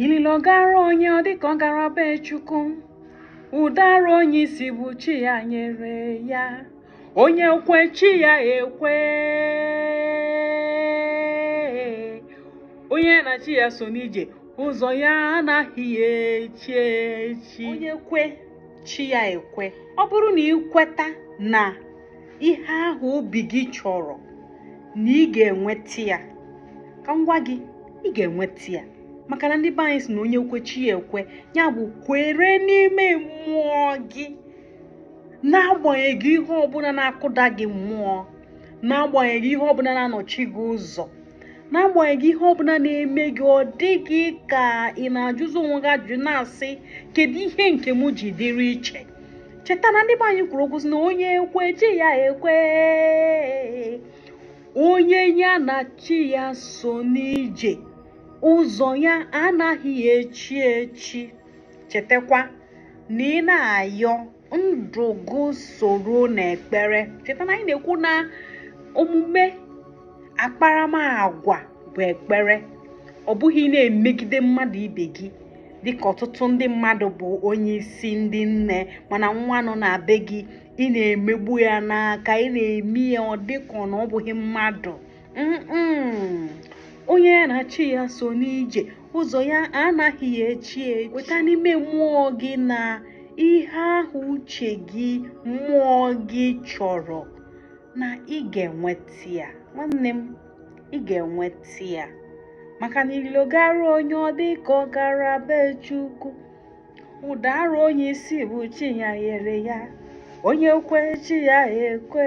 Ililo gara onye ọ dịka ọ gara be Chukwu, ụdara onye isi bụ chi ya nyere ya, onye kwe chi ya ekwe, onye na chi ya so n'ije, ụzọ ya anaghị echi echi. Onye kwe chi ya ekwe, ọ bụrụ na ị kweta na ihe ahụ obi gị chọrọ na ị ga-enweta ya, ka m gwa gị, ị ga-enweta ya. Maka na ndị be anyị si na onye kwe chi ya ekwe, ya bụ kwere n'ime mmụọ gị, n'agbanyeghị ihe ọbụla na-akụda gị mmụọ, n'agbanyeghị ihe ọbụla na-anọchi gị ụzọ, n'agbanyeghị ihe ọbụla na-eme gị ọ dịghị ka ị na-ajụzi onwe gị ajụjụ na-asị kedu ihe nke m ji dịrị iche. Cheta na ndị be anyị kwuru okwu sị na onye ekwe chi ya ekwe, onye ya na chi ya so n'ije, ụzọ ya anaghị echi echi. Chetakwa na ị na-ayọ ndụ gị soro n'ekpere. Cheta na anyị na-ekwu na omume akparamagwa bụ ekpere, ọ bụghị na-emegide mmadụ ibe gị dịka ọtụtụ ndị mmadụ bụ onye isi ndị nne, mana nwa nọ na be gị ị na-emegbu ya n'aka, ị na-eme ya ọ dịka ọ na ọ bụghị mmadụ. Onye ya na chi ya so n'ije, ụzọ ya anaghị echi echi. Weta n'ime mmụọ gị na ihe ahụ uche gị, mmụọ gị chọrọ, na ị ga-enweta ya. Nwanne m, ị ga-enweta ya. Maka na ililo gara onye ọ dị ka ọ gara be Chukwu, ụdara onye isi bụ chi ya nyere ya, onye kwe chi ya ekwe.